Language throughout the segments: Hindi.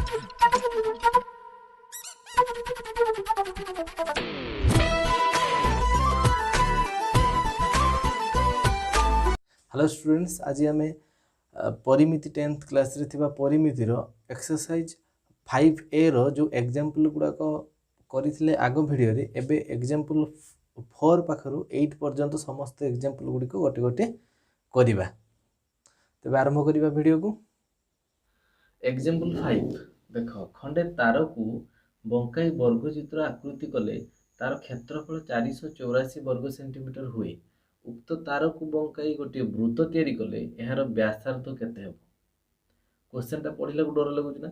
हेलो स्टूडेंट्स, आज आम परिमिति 10th क्लास रे थिबा परिमितिर एक्सरसाइज 5A रो जो एग्जांपल गुड़ाक करथिले आगो वीडियो रे एबे एग्जांपल 4 पाखरु 8 पर्यंत समस्त एग्जांपल गुडी को गोटे गोटे करिबा। तबे आरंभ करिबा वीडियो को। एग्जांपल 5 देखो, खंडे तार को बंकाई वर्ग चित्र आकृति कले तार क्षेत्रफल 484 वर्ग सेंटीमीटर हुए। उक्त तार को बंकाई गोटे वृत्त तैयारी कले यार व्यासार्ध केते हेबो। क्वेश्चन टा पढ़िला को डर लागुच ना,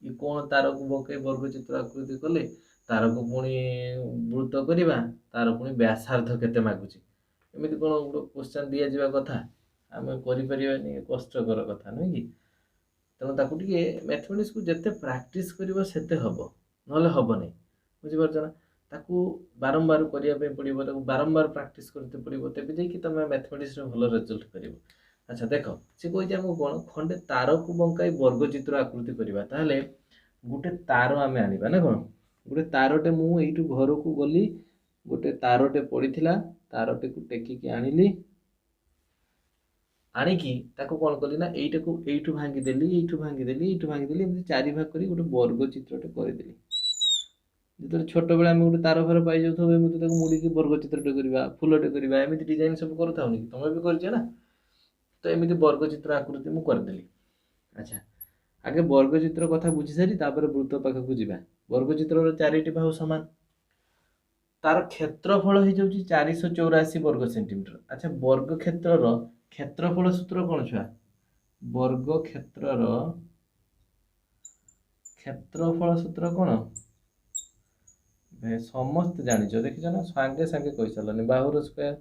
ये कौन तार को बंकाई वर्ग चित्र आकृति कले तार को पुणी वृत्त करिबा तार पुणी व्यासार्ध केते मागुची। एमिति कोन क्वेश्चन दिया जिबा कथा आमे करि परिबानी, कष्टकर कथा नै कि। तेणु ताकू टिके मैथमेटिक्स को जेते प्रैक्टिस करिबो सेते हबो, नले हबो नै। बुझि परछ ना, ताकू बारंबार करिया पे पड़िबो, ताकू बारंबार प्रैक्टिस करते पड़िबो, तेबे जे कि तमे मैथमेटिक्स रे भलो रिजल्ट करिवो। अच्छा देखो, से कोइ जे हमको कोन खंडे तार को बंकाई वर्ग चित्र आकृति करिबा, ताहले गुटे तार आमे आनिबा ना कोन। गुटे तारटे मु एइटु घर को गली, गुटे तारटे पड़िथिला, तारटे को टेकी के आनिली, आनिकी ताको कोन कली ना एइटाको एइटु भांगी देली, एइटु भांगी देली, एइटु भांगी देली, एमति चारि भाग करी गुटे वर्ग चित्रटे करि देली। जेतले छोट बेला हम गुटे तार फार पाइ जाउथो, एमति ताको मुड़ी के वर्ग चित्रटे करिबा, फुलटे करिबा, एमति डिजाइन सब करथाउनी कि तमे भी करछ ना। तो एमति वर्ग चित्र आकृति मु कर देली। अच्छा, आगे वर्ग चित्र कथा बुझी सारी तापर वृत्त पाख को जिबा। वर्ग चित्र रो चारिटी बाहु समान, तार क्षेत्रफल हो जाउची 484 वर्ग सेंटीमीटर। अच्छा, वर्ग क्षेत्र रो क्षेत्रफल सूत्र कोन छुआ? वर्ग क्षेत्र रो क्षेत्रफल सूत्र कोन? समस्त जानिछ, देखिछ ना, संगे संगे कहि चलनी, बाहुर स्क्वायर,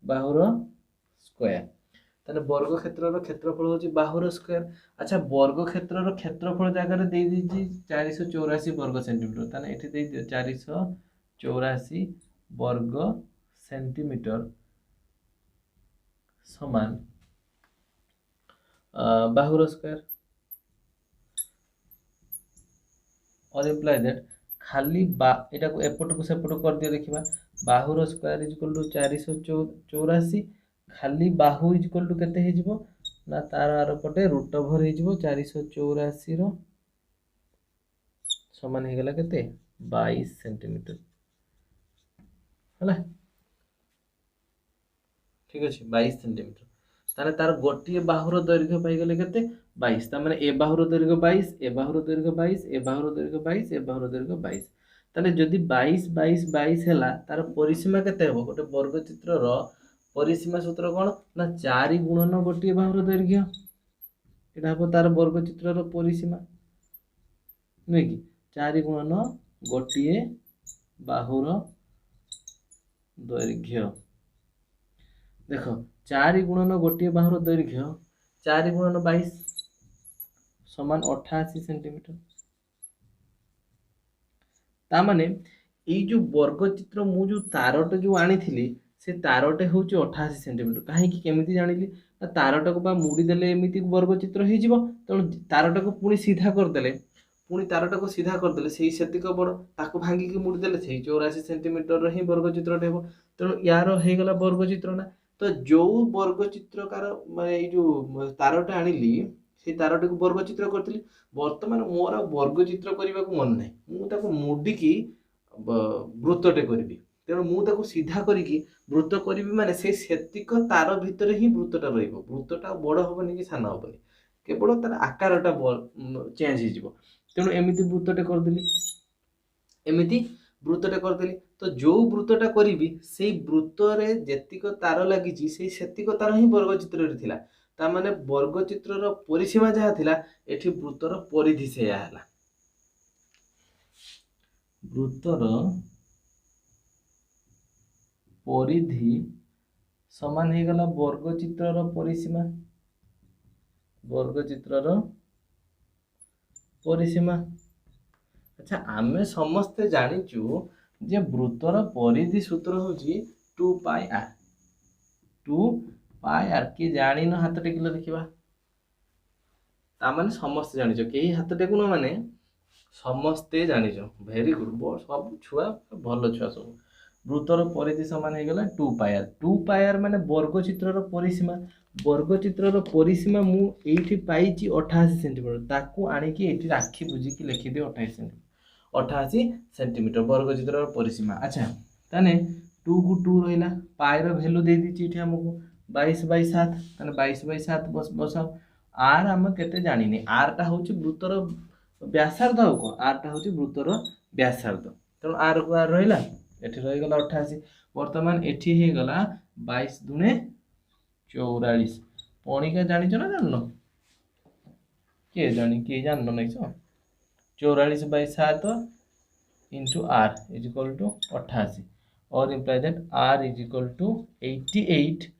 बाहुर स्क्वायर। ताने वर्ग क्षेत्र रो क्षेत्रफल होची बाहुर स्क्वायर। अच्छा, वर्ग क्षेत्र रो क्षेत्रफल जगह रे दे दीची 484 वर्ग सेंटीमीटर। ताने एठी दे दियो 484 वर्ग सेंटीमीटर समान बाहुर स्क्वायर। और इम्प्लाई दैट खाली एटा को एपट को सेपट कर दियो, देखिबा बाहुर स्क्वायर इज इक्वल टू 484, खाली बाहु इज इक्वल टू केते हे जिवो ना, तार आर पटे रूट ओवर हे जिवो 484 रो समान हे गेला केते 22 सेंटीमीटर हला। ठीक अछि, 22 सेंटीमीटर। ताने तार गोटिए बाहुर दैर्घ्य पाइ गेले केते 22। ता माने ए बाहुर दैर्घ्य 22, ए बाहुर दैर्घ्य 22, ए बाहुर दैर्घ्य 22, ए बाहुर दैर्घ्य 22। ताले जदि 22 22 22 हैला, तार परिसीमा केते हेबो? गोटे वर्ग चित्र रो परिसीमा सूत्र कोन ना 4 गुणन गोटिए बाहुर दैर्घ्य। एटा हेबो तार वर्ग चित्र रो परिसीमा नै कि 4 गुणन गोटिए बाहुर दैर्घ्य। देखो, 4 गुणन गोटिए बाहुर दैर्घ्य 4 गुणन 22 समान 88 सेंटीमीटर। ता माने ए जो वर्ग चित्र मु जो तारटे जो आनी थिली, से तारटे होची 88 सेंटीमीटर। काहे कि केमिति जानिली ना, तारटा को बा मुड़ी देले एमिति वर्ग चित्र हे जिवो। तण तारटा को पुनी सीधा कर देले, पुनी तारटा को सीधा कर देले सेही सेतिक बड़, ताको भांगी के मुड़ी देले सेही 84 सेंटीमीटर रो ही वर्ग चित्रटे हेबो। तण यार हे गला वर्ग चित्र ना। तो जो वर्ग चित्रकार माने ए जो तारटा आनिली, से तारटे को वर्ग चित्र करथिली। वर्तमान मोर वर्ग चित्र करबा को मन नै, मु ताको मुडी की वृत्तटे करबी। तेणु मु ताको सीधा करिकी वृत्त करबी, माने से सेतिक तार भितरे ही वृत्तटा रहइबो। वृत्तटा बड़ होबनी कि साना होबनी, केवल तार आकारटा चेंज हो जिवो। तेणु एमिति वृत्तटे कर देली, एमिति वृत्तटे कर देली। तो जो वृत्तटा करिबी सेई वृत्त रे जेतिक तार लागिची सेई सेतिक तार ही वर्ग चित्र रे थिला। ता माने वर्ग चित्र रो परिसीमा जहा थिला, एठी वृत्त रो परिधि सेया हला। वृत्त रो परिधि समान हे गला वर्ग चित्र रो परिसीमा, वर्ग चित्र रो परिसीमा। अच्छा, आमे समस्ते जानिचु जे वृत्तर परिधि सूत्र होची 2 पाई आर। 2 पाई आर, कि जानिनो हाथ टेकिलो देखिबा। तामाने समस्ते जानिछ केही हाथ टेकुन माने समस्ते जानिछ भेरी गुड सब छुआ भल छुआ सब वृत्तर परिधि समान हो गला 2 पायर माने वर्ग चित्रर परिसीमा परिसीमा मु एठी पाइची 88 सेंटीमीटर ताकू आनिकी एठी राखी बुझिकी लिखि दे 88 सेंटीमीटर वर्ग चित्रर परिसीमा अच्छा ताने 2 को 2 रहिला पायर वैल्यू दे दिची एठी हमकु 22/7 ताने 22/7 बसाओ आर हम केते जानिनी आर टा होची वृत्तर व्यासार्ध हो को आर टा होची वृत्तर व्यासार्ध तेणु आर को आर रहिला एठी रहि गला 88 वर्तमान एठी हे गला 22 दुने 44 पणिका जानिछ ना जाननो के जाननो नै छ 44/7 into r is equal to 88 or imply that r is equal to 88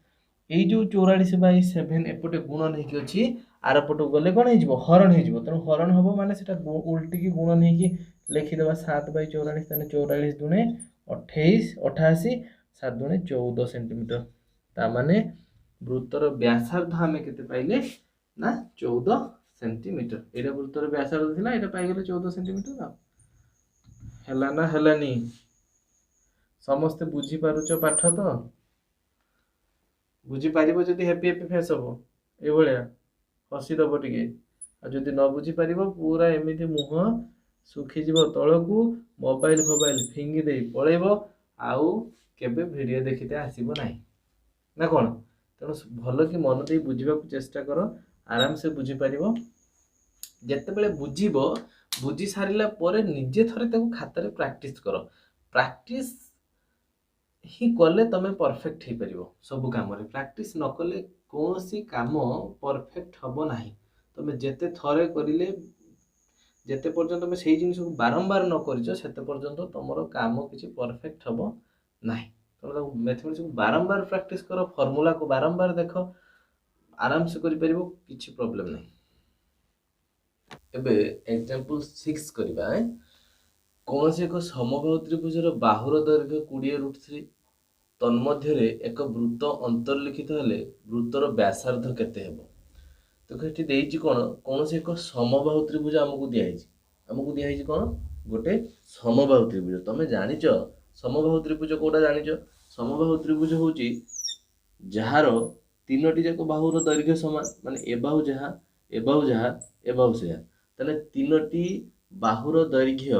এই जो 44/7 एपटे गुणन हेकी अछि आर पटो गले कोन हे जिवो हरण हे जिवो तनो हरण हबो माने सेटा उल्टी की गुणन हेकी लिखि देबा 7/44 तने 44 दुने 28 88 7 दुने 14 सेंटीमीटर ता माने वृत्तर व्यासार्ध हमें केते पाइले ना 14 सेंटीमीटर एटा वृत्तर व्यासार्ध थिला एटा पाइ गेले 14 सेंटीमीटर ना हेला ना हेलानी समस्ते बुझी पारुछ पाठ तो बुझी पारिबो जदि हैप्पी हैप्पी फेस हबो ए भलिया हसी दबो टिके आ जदि न बुझी पारिबो पूरा एमिति मुह सुखी जीवो तळकू मोबाइल फिंगी देई पळेबो आउ केबे वीडियो देखिते आसीबो नाही ना कोन तेणु भल कि मन दे बुझिबा को चेष्टा करो आराम से बुझी पारिबो जेते बेले बुझिबो बुझी सारिला परे निजे थरे ताको खातारे प्रैक्टिस करो प्रैक्टिस ही कले तमे परफेक्ट हे परिबो सब काम रे प्रैक्टिस न कले कोनोसी काम परफेक्ट हबो नाही तमे जेते थरे करिले जेते पर्यंत तमे सेही जिनिस को बारंबार न करिछो सेते पर्यंत तमरो काम किछि परफेक्ट हबो नाही तो मैथमेटिक्स को बारंबार प्रैक्टिस करो फार्मूला को बारंबार देखो आराम से करि परिबो किछि प्रॉब्लम नाही एबे एग्जांपल 6 करिबा कौनसी एक समबाहु त्रिभुजर बाहुर दैर्घ्य 20√3 तन्मध्यरे एक वृत्त अंतर्लिखित हेले वृत्तर व्यासार्ध केते हेबो तो एठी देइछि कोन कौनसी एक समबाहु त्रिभुज हमकु दिया हिछि कोन गोटे समबाहु त्रिभुज तमे जानिचो समबाहु त्रिभुज कोडा जानिचो समबाहु त्रिभुज होची जहार तीनोटी जाक बाहुर दैर्घ्य समान माने ए बाहु जहा ए बाहु जहा ए बाहु सेहा तने तीनोटी बाहुर दैर्घ्य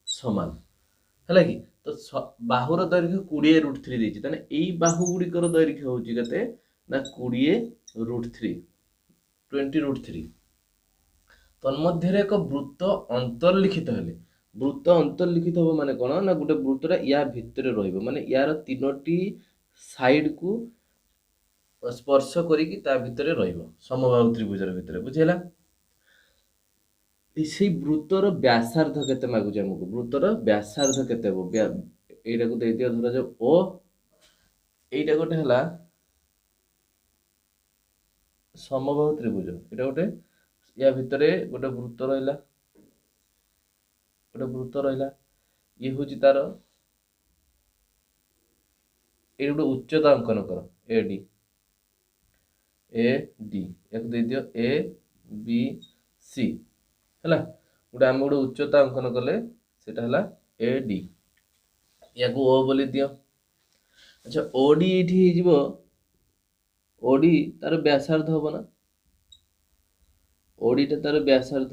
समान है कि तो बाहुर दैर्घ्य 20√3 देछि तने एई बाहु गुडी कर दैर्घ्य होची कते ना 20√3 20√3 तन्मध्यरे एक वृत्त अंतर्लिखित हेले वृत्त अंतर्लिखित हो माने कोन ना गुटे वृत्तरा या भितरे रहइबो माने यार तीनोटी साइड को स्पर्श करी कि ता भितरे रहइबो समबाहु त्रिभुजर भितरे बुझिला इसी वृत्तर व्यासार्ध केते मागु जे हमकु वृत्तर व्यासार्ध केते हो एटा को दे दियो धरा जो ओ एटा गोटे हला समबाहु त्रिभुज एटा गोटे या भितरे गोटे वृत्त रहिला ये होची तार ए गोटे उच्चता अंकन करो ए डी एक दे दियो ए बी सी हला गोटे आम गोटे उच्चता अंकन कले सेटा हला ए डी या को ओ बोली दियो अच्छा ओडी एठी हे जिवो ओडी तार व्यासार्ध होबो ना ओडी ता तार व्यासार्ध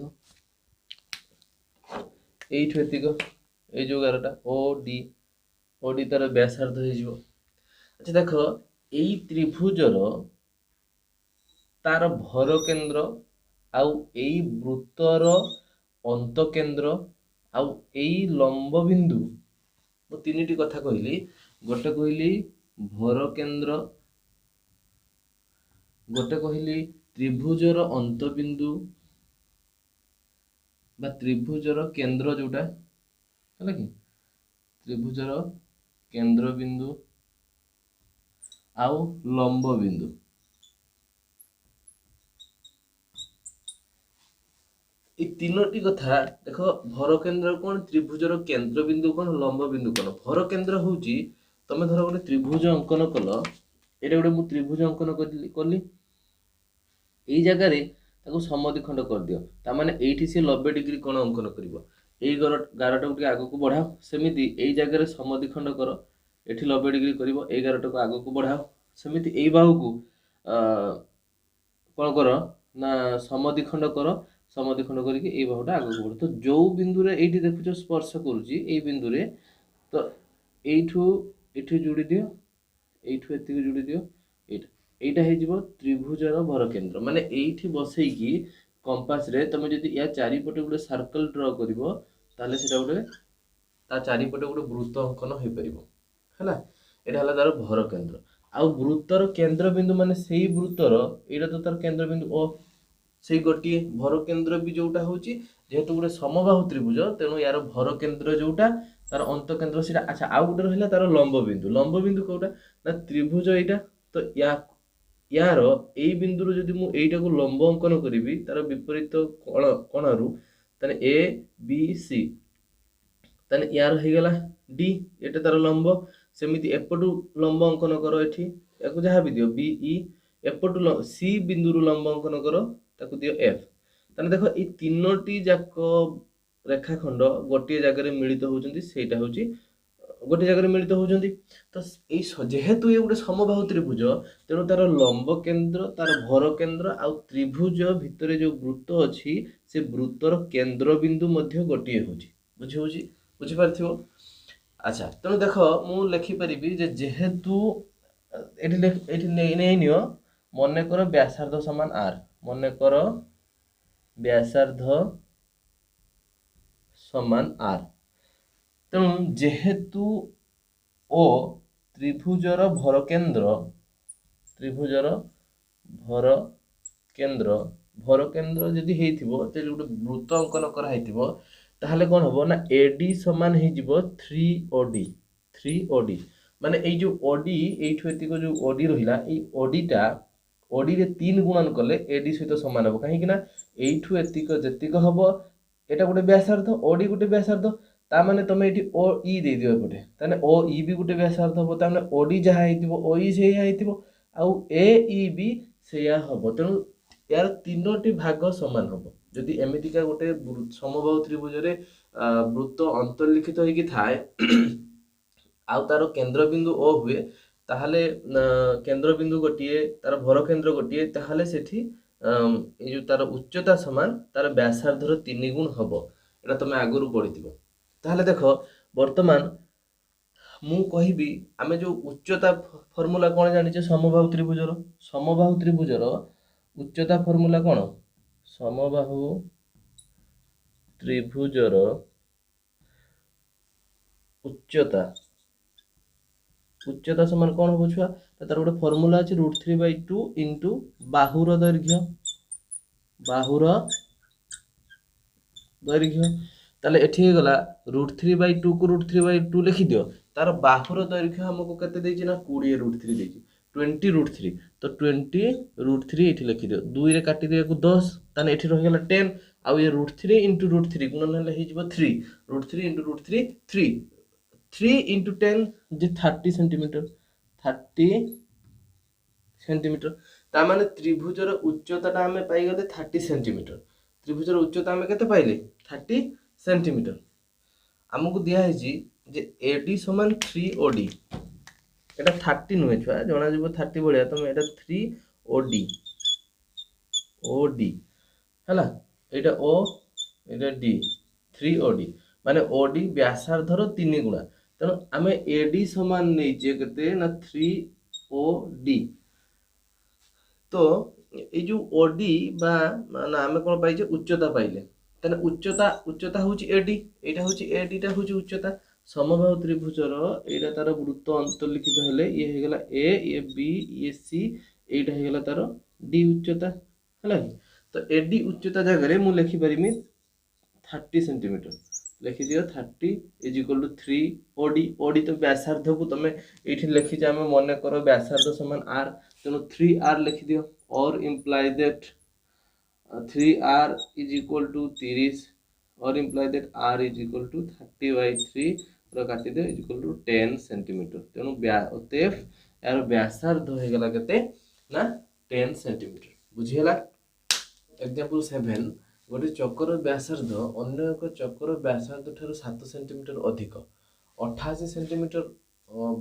एठो एतिको ए जो गारटा ओडी तार व्यासार्ध हे जिवो अच्छा देखो एई त्रिभुजर तार भर केंद्र आउ एई वृत्तर अंत केंद्र आउ एई लंब बिंदु मो तीनिटी कथा कहली गोटे कहली भर केंद्र गोटे कहली त्रिभुजर अंत बिंदु बा त्रिभुजर केंद्र जोटा है कि त्रिभुजर केंद्र बिंदु आउ लंब बिंदु ए तीनोटी कथा देखो भर केंद्र कोन त्रिभुजर केंद्र बिंदु कोन लंब बिंदु कोन भर केंद्र होची तमे धर गोटे त्रिभुज अंकन कल एटा गोटे मु त्रिभुज अंकन कली एई जगह रे ତାକୁ ସମଦ୍ୱିଖଣ୍ଡ କରିଦିଅ। ତାମାନେ ଏଇଠି ସେ 90 ଡିଗ୍ରୀ କୋଣ ଅଙ୍କନ କରିବ। ଏଇ ଗାରଟାକୁ ଟିକେ ଆଗକୁ ବଢ଼ାଅ। ସେମିତି ଏଇ ଜାଗାରେ ସମଦ୍ୱିଖଣ୍ଡ କର, ଏଠି 90 ଡିଗ୍ରୀ କରିବ। ଏଇ ଗାରଟାକୁ ଆଗକୁ ବଢ଼ାଅ। ସେମିତି ଏଇ ବାହୁକୁ କ'ଣ କର ନା ସମଦ୍ୱିଖଣ୍ଡ କର। ସମଦ୍ୱିଖଣ୍ଡ କରିକି ଏଇ ବାହୁଟା ଆଗକୁ ବଢ଼। ତ ଯୋଉ ବିନ୍ଦୁରେ ଏଇଠି ଦେଖୁଛ ସ୍ପର୍ଶ କରୁଛି ଏଇ ବିନ୍ଦୁରେ, ତ ଏଇଠୁ ଏଠି ଯୋଡ଼ି ଦିଅ, এইଠୁ ଏତିକି ଯୋଡ଼ି ଦିଅ। এইটা ହେଇଯିବ ତ୍ରିଭୁଜର ଭରକେନ୍ଦ୍ର। ମାନେ ଏଇଠି ବସେଇକି କମ୍ପାସରେ ତମେ ଯଦି ୟା ଚାରିପଟେ ଗୋଟେ ସାର୍କଲ ଡ୍ର କରିବ, ତାହେଲେ ସେଟା ଗୋଟେ ତା ଚାରିପଟେ ଗୋଟେ ବୃତ୍ତ ଅଙ୍କନ ହେଇପାରିବ ହେଲା। ଏଇଟା ହେଲା ତାର ଭରକେନ୍ଦ୍ର। ଆଉ ବୃତ୍ତର କେନ୍ଦ୍ରବିନ୍ଦୁ ମାନେ ସେଇ ବୃତ୍ତର ଏଇଟା ତ ତାର କେନ୍ଦ୍ରବିନ୍ଦୁ ଓ, ସେଇ ଗୋଟିଏ ଭରକେନ୍ଦ୍ର ବି ଯୋଉଟା ହଉଛି, ଯେହେତୁ ଗୋଟେ ସମବାହୁ ତ୍ରିଭୁଜ, ତେଣୁ ୟାର ଭରକେନ୍ଦ୍ର ଯୋଉଟା ତାର ଅନ୍ତକେନ୍ଦ୍ର ସେଇଟା। ଆଚ୍ଛା, ଆଉ ଗୋଟେ ରହିଲା ତାର ଲମ୍ବବିନ୍ଦୁ। ଲମ୍ବବିନ୍ଦୁ କୋଉଟା ନା ତ୍ରିଭୁଜ ଏଇଟା। ତ ୟାର ଏଇ ବିନ୍ଦୁରୁ ଯଦି ମୁଁ ଏଇଟାକୁ ଲମ୍ବ ଅଙ୍କନ କରିବି ତାର ବିପରୀତ କୋଣରୁ, ତାହେଲେ ଏ ବି ସି, ତାହେଲେ ୟାର ହେଇଗଲା ଡି, ଏଟା ତାର ଲମ୍ବ। ସେମିତି ଏପଟୁ ଲମ୍ବ ଅଙ୍କନ କର, ଏଠି ୟାକୁ ଯାହା ବି ଦିଅ ବି ଇ, ଏପଟୁ ସି ବିନ୍ଦୁରୁ ଲମ୍ବ ଅଙ୍କନ କର, ତାକୁ ଦିଅ ଏଫ। ତାହେଲେ ଦେଖ ଏଇ ତିନୋଟି ଯାକ ରେଖାଖଣ୍ଡ ଗୋଟିଏ ଜାଗାରେ ମିଳିତ ହଉଛନ୍ତି, ସେଇଟା ହଉଛି ଗୋଟିଏ ଜାଗାରେ ମିଳିତ ହଉଛନ୍ତି। ତ ଏଇ ଯେହେତୁ ଏ ଗୋଟେ ସମବାହୁ ତ୍ରିଭୁଜ, ତେଣୁ ତାର ଲମ୍ବ କେନ୍ଦ୍ର, ତାର ଭର କେନ୍ଦ୍ର ଆଉ ତ୍ରିଭୁଜ ଭିତରେ ଯୋଉ ବୃତ୍ତ ଅଛି, ସେ ବୃତ୍ତର କେନ୍ଦ୍ରବିନ୍ଦୁ ମଧ୍ୟ ଗୋଟିଏ ହଉଛି। ବୁଝି ହଉଛି, ବୁଝିପାରିଥିବ। ଆଚ୍ଛା, ତେଣୁ ଦେଖ ମୁଁ ଲେଖିପାରିବି ଯେ ଯେହେତୁ ଏଠି ନେଇନିଅ, ମନେକର ବ୍ୟାସାର୍ଧ ସମାନ ଆର। ମନେକର ବ୍ୟାସାର୍ଧ ସମାନ ଆର। ତେଣୁ ଯେହେତୁ ଓ ତ୍ରିଭୁଜର ଭରକେନ୍ଦ୍ର, ତ୍ରିଭୁଜର ଭରକେନ୍ଦ୍ର ଯଦି ହେଇଥିବ, ତାହେଲେ ଗୋଟେ ବୃତ୍ତ ଅଙ୍କନ କରାହେଇଥିବ, ତାହେଲେ କ'ଣ ହବ ନା ଏଡି ସମାନ ହେଇଯିବ 3OD। 3OD ମାନେ ଏଇ ଯୋଉ ଓଡି, ଏଇଠୁ ଏତିକ ଯୋଉ ଓଡି ରହିଲା, ଏଇ ଓଡିଟା ଓଡିରେ 3 ଗୁଣନ କଲେ ଏଡି ସହିତ ସମାନ ହବ। କାହିଁକି ନା ଏଇଠୁ ଏତିକ ଯେତିକ ହବ, ଏଟା ଗୋଟେ ବ୍ୟାସାର୍ଧ, ଓଡି ଗୋଟେ ବ୍ୟାସାର୍ଧ। ତା ମାନେ ତମେ ଏଠି ଓ ଇ ଦେଇଦିଅ ଏପଟେ, ତାହେଲେ ଓ ଇ ବି ଗୋଟେ ବ୍ୟାସାର୍ଧ ହବ। ତାମାନେ ଓଡି ଯାହା ହେଇଥିବ ଓ ଇ ସେଇଆ ହେଇଥିବ, ଆଉ ଏ ଇ ବି ସେଇଆ ହବ। ତେଣୁ ୟାର ତିନୋଟି ଭାଗ ସମାନ ହବ। ଯଦି ଏମିତିକା ଗୋଟେ ସମବାହୁ ତ୍ରିଭୁଜରେ ବୃତ୍ତ ଅନ୍ତର୍ଲିଖିତ ହେଇକି ଥାଏ ଆଉ ତାର କେନ୍ଦ୍ରବିନ୍ଦୁ ଓ ହୁଏ, ତାହେଲେ କେନ୍ଦ୍ରବିନ୍ଦୁ ଗୋଟିଏ, ତାର ଭରକେନ୍ଦ୍ର ଗୋଟିଏ, ତାହେଲେ ସେଠି ଏଇ ଯୋଉ ତାର ଉଚ୍ଚତା ସମାନ ତାର ବ୍ୟାସାର୍ଧର 3 ଗୁଣ ହବ। ଏଟା ତମେ ଆଗରୁ ପଢିଥିବ। ତାହେଲେ ଦେଖ, ବର୍ତ୍ତମାନ ମୁଁ କହିବି ଆମେ ଯୋଉ ଉଚ୍ଚତା ଫର୍ମୁଲା କ'ଣ ଜାଣିଛେ ସମବାହୁ ତ୍ରିଭୁଜର। ସମବାହୁ ତ୍ରିଭୁଜର ଉଚ୍ଚତା ଫର୍ମୁଲା କ'ଣ? ସମବାହୁ ତ୍ରିଭୁଜର ଉଚ୍ଚତା ସମାନ କ'ଣ ହବ ଛୁଆ? ତାର ଗୋଟେ ଫର୍ମୁଲା ଅଛି √3/2 ଇଣ୍ଟୁ ବାହୁର ଦୈର୍ଘ୍ୟ। ତାହେଲେ ଏଠି ହେଇଗଲା √3/2 କୁ √3/2 ଲେଖିଦିଅ। ତାର ବାହୁର ଦୈର୍ଘ୍ୟ ଆମକୁ କେତେ ଦେଇଛି ନା 20√3 ଦେଇଛି, 20√3। ତ 20√3 ଏଠି ଲେଖିଦିଅ। 2 ରେ କାଟିଦିଅ ୟାକୁ 10, ତାହେଲେ ଏଠି ରହିଗଲା 10। ଆଉ ଏ √3 ଇଣ୍ଟୁ √3 ଗୁଣନ ହେଲେ ହେଇଯିବ 3। √3 ଇଣ୍ଟୁ √3 3। 3 ଇଣ୍ଟୁ 10 ଯେ 30 ସେଣ୍ଟିମିଟର। 30 ସେଣ୍ଟିମିଟର। ତା ମାନେ ତ୍ରିଭୁଜର ଉଚ୍ଚତାଟା ଆମେ ପାଇଗଲେ 30 ସେଣ୍ଟିମିଟର। ତ୍ରିଭୁଜର ଉଚ୍ଚତା ଆମେ କେତେ ପାଇଲେ? 30 ସେଣ୍ଟିମିଟର। ଆମକୁ ଦିଆହେଇଛି ଯେ ଏଡି ସମାନ 3OD। এটা 30 ନୁହେଁ ଛୁଆ, ଜଣାଯିବ 30 ଭଳିଆ, ତମେ ଏଟା 3OD ହେଲା। ଏଇଟା ଓ, ଏଇଟା ଡି, 3OD ମାନେ ଓଡି ବ୍ୟାସାର୍ଧର 3 ଗୁଣା। ତେଣୁ ଆମେ ଏଡି ସମାନ ନେଇଛେ କେତେ ନା 3OD। ତ এই ଯୋଉ ଓଡି বা ନା ଆମେ କ'ଣ ପାଇଛେ? ଉଚ୍ଚତା ପାଇଲେ। ତାହେଲେ ଉଚ୍ଚତା ହଉଛି ଏଡି, ଏଇଟା ହଉଛି ଏଡିଟା ହଉଛି ଉଚ୍ଚତା। ସମବାହୁ ତ୍ରିଭୁଜର ଏଇଟା ତାର ବୃତ୍ତ ଅନ୍ତର୍ଲିଖିତ ହେଲେ ଇଏ ହେଇଗଲା ଏ, ଇଏ ବି, ଇଏ ସି, এইটা ହେଇଗଲା ତାର ଡି ଉଚ୍ଚତା ହେଲା। ତ ଏଡି ଉଚ୍ଚତା ଜାଗାରେ ମୁଁ ଲେଖିପାରିବି 30 ସେଣ୍ଟିମିଟର। ଲେଖିଦିଅ 30 is equal to 3OD। OD ତ ବ୍ୟାସାର୍ଧକୁ ତମେ ଏଇଠି ଲେଖିଛେ, ଆମେ ମନେ କର ବ୍ୟାସାର୍ଧ ସମାନ ଆର, ତେଣୁ 3R ଲେଖିଦିଅ। or imply that 3R is equal to 30, or imply that R is equal to 30/3 କାଟିଦିଅ is equal to 10 centimetre. ତେଣୁ ଅତଏବ ଏହାର ବ୍ୟାସାର୍ଧ ହେଇଗଲା କେତେ ନା 10 ସେଣ୍ଟିମିଟର। ବୁଝିହେଲା? एग्जांपल 7 गोटे चक्कर व्यासार्ध अन्य एक चक्कर व्यासार्ध ठाରୁ 7 सेंटीमीटर अधिक 88 सेंटीमीटर